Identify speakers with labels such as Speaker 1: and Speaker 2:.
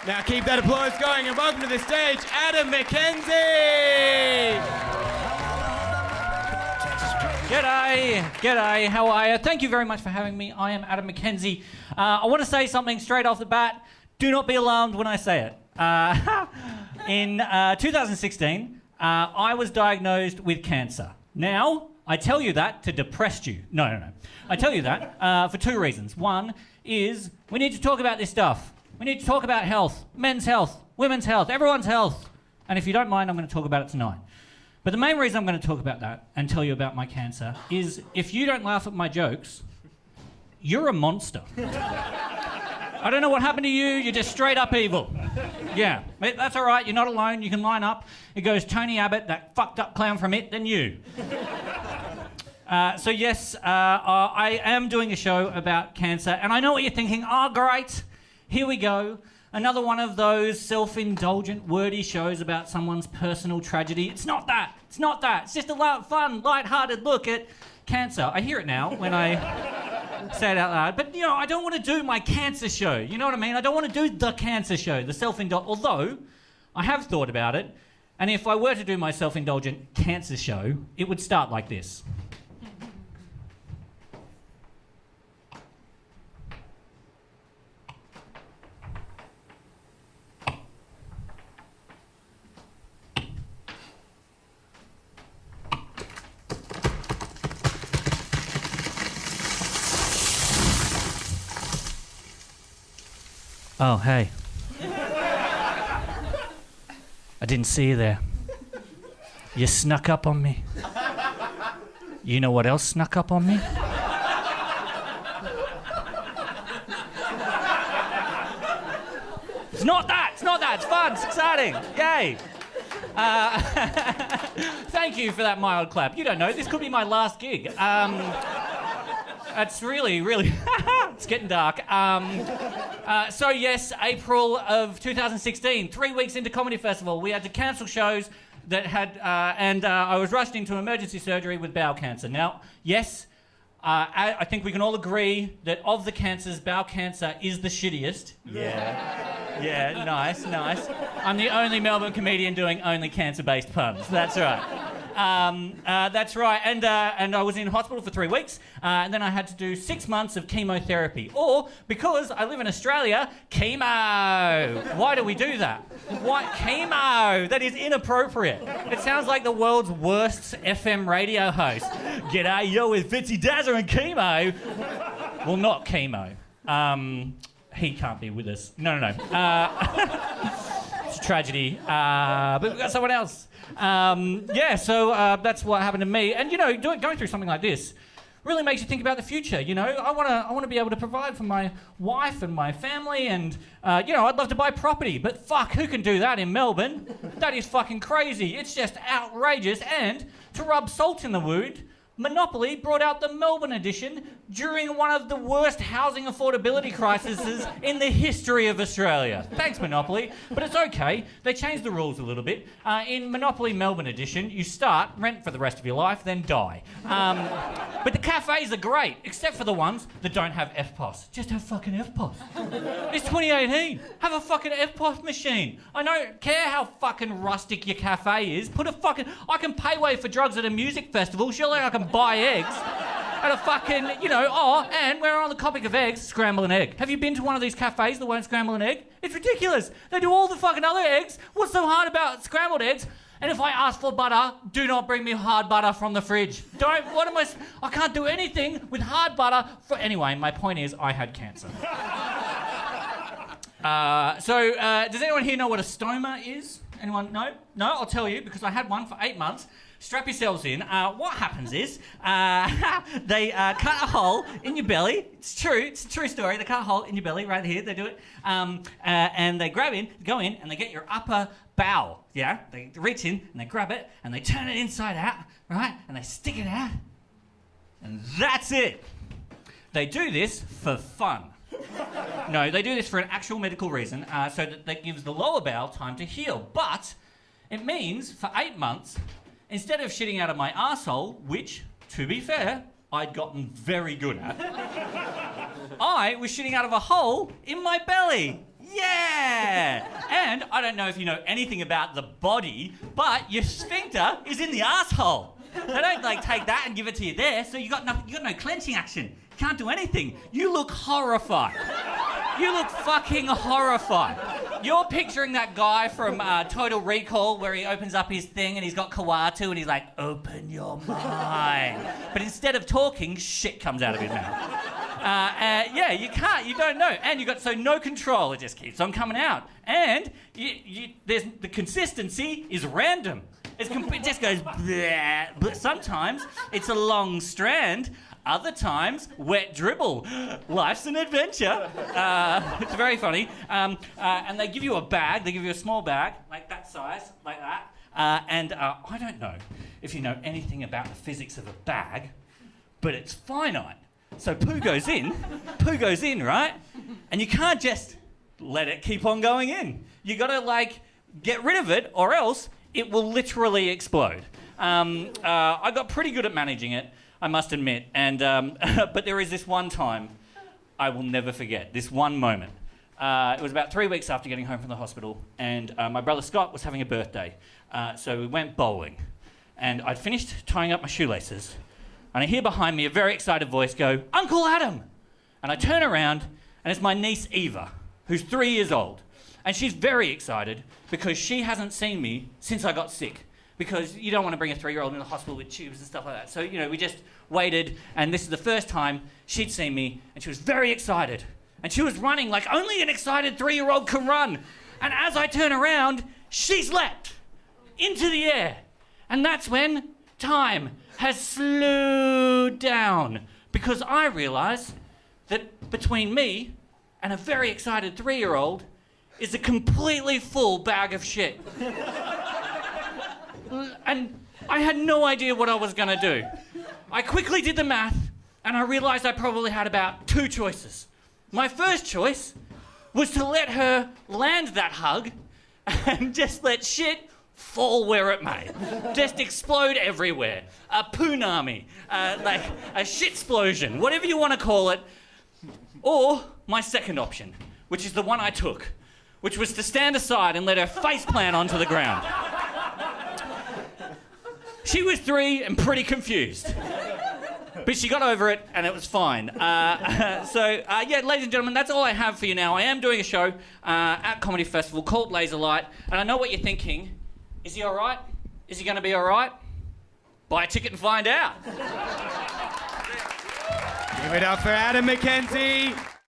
Speaker 1: Now keep that applause going and welcome to the stage, Adam McKenzie!
Speaker 2: G'day, how are you? Thank you very much for having me. I am Adam McKenzie. I want to say something straight off the bat. Do not be alarmed when I say it. In 2016, I was diagnosed with cancer. Now, I tell you that to depress you. No. I tell you that for two reasons. One is we need to talk about this stuff. We need to talk about health, men's health, women's health, everyone's health. And if you don't mind, I'm going to talk about it tonight. But the main reason I'm going to talk about that and tell you about my cancer is if you don't laugh at my jokes, you're a monster. I don't know what happened to you, you're just straight up evil. Yeah, that's all right, you're not alone, you can line up. It goes Tony Abbott, that fucked up clown from It, then you. So yes, I am doing a show about cancer, and I know what you're thinking, oh great, here we go. Another one of those self-indulgent, wordy shows about someone's personal tragedy. It's not that. It's just a fun, light-hearted look at cancer. I hear it now when I say it out loud. But, I don't want to do my cancer show. You know what I mean? I don't want to do the cancer show, the self-indulgent. Although, I have thought about it. And if I were to do my self-indulgent cancer show, it would start like this. Oh, hey. I didn't see you there. You snuck up on me. You know what else snuck up on me? It's not that, it's fun, it's exciting, yay. Thank you for that mild clap. You don't know, this could be my last gig. It's really, it's getting dark. So yes, April of 2016, 3 weeks into Comedy Festival, we had to cancel shows that had, I was rushed into emergency surgery with bowel cancer. Now, yes, I think we can all agree that of the cancers, bowel cancer is the shittiest. Yeah, nice. I'm the only Melbourne comedian doing only cancer-based puns. That's right. That's right, and I was in hospital for 3 weeks, and then I had to do 6 months of chemotherapy, or, because I live in Australia, chemo. Why do we do that? Why chemo? That is inappropriate. It sounds like the world's worst FM radio host. G'day, yo, with Fitzy Dazza and chemo. Well, not chemo. He can't be with us. No. It's a tragedy, but we've got someone else. So that's what happened to me. And, going through something like this really makes you think about the future, I want to be able to provide for my wife and my family and, I'd love to buy property. But fuck, who can do that in Melbourne? That is fucking crazy. It's just outrageous. And to rub salt in the wound, Monopoly brought out the Melbourne edition during one of the worst housing affordability crises in the history of Australia. Thanks, Monopoly. But it's okay. They changed the rules a little bit. In Monopoly Melbourne edition, you start, rent for the rest of your life, then die. But the cafes are great, except for the ones that don't have FPOS. Just have fucking FPOS. It's 2018. Have a fucking FPOS machine. I don't care how fucking rustic your cafe is. Put a fucking... I can pay way for drugs at a music festival. Surely I can buy eggs at a fucking, and we're on the topic of eggs, scramble an egg. Have you been to one of these cafes that won't scramble an egg? It's ridiculous. They do all the fucking other eggs. What's so hard about scrambled eggs? And if I ask for butter, do not bring me hard butter from the fridge. I can't do anything with hard butter. Anyway, my point is, I had cancer. Does anyone here know what a stoma is? Anyone? No? No, I'll tell you, because I had one for 8 months. Strap yourselves in. What happens is they cut a hole in your belly. It's a true story. They cut a hole in your belly right here. They do it. And they go in, and they get your upper bowel. Yeah? They reach in, and they grab it, and they turn it inside out, right? And they stick it out. And that's it. They do this for fun. No, they do this for an actual medical reason, so that gives the lower bowel time to heal. But it means, for 8 months... instead of shitting out of my arsehole, which, to be fair, I'd gotten very good at, I was shitting out of a hole in my belly. Yeah!
Speaker 3: And I don't know if you know anything about the body, but your sphincter is in the asshole. They don't like take that and give it to you there, so you got nothing. You got no clenching action. Can't do anything. You look horrified. You look fucking horrified. You're picturing that guy from Total Recall where he opens up his thing and he's got Kawatu and he's like, open your mind. But instead of talking, shit comes out of his mouth. Yeah, you can't, you don't know. And you got no control, it just keeps on coming out. And there's the consistency is random. It just goes bleh. But sometimes it's a long strand. Other times, wet dribble. Life's an adventure. It's very funny. And they give you a bag. They give you a small bag, like that size, like that. And I don't know if you know anything about the physics of a bag, but it's finite. So poo goes in, right? And you can't just let it keep on going in. You got to, get rid of it, or else it will literally explode. I got pretty good at managing it, I must admit, and but there is this one time I will never forget, this one moment. It was about 3 weeks after getting home from the hospital, and my brother Scott was having a birthday, so we went bowling, and I'd finished tying up my shoelaces, and I hear behind me a very excited voice go, "Uncle Adam!" And I turn around, and it's my niece Eva, who's 3 years old, and she's very excited because she hasn't seen me since I got sick. Because you don't want to bring a 3-year-old in the hospital with tubes and stuff like that. So, we just waited, and this is the first time she'd seen me, and she was very excited. And she was running like only an excited 3-year-old can run. And as I turn around, she's leapt into the air. And that's when time has slowed down. Because I realise that between me and a very excited 3-year-old is a completely full bag of shit. And I had no idea what I was going to do. I quickly did the math, and I realised I probably had about 2 choices. My first choice was to let her land that hug and just let shit fall where it may. Just explode everywhere. A poonami, like a shit-splosion, whatever you want to call it. Or my second option, which is the one I took, which was to stand aside and let her face plant onto the ground. She was 3 and pretty confused. But she got over it and it was fine. Yeah, ladies and gentlemen, that's all I have for you now. I am doing a show at Comedy Festival called Laser Light, and I know what you're thinking. Is he all right? Is he going to be all right? Buy a ticket and find out.
Speaker 1: Give it up for Adam McKenzie.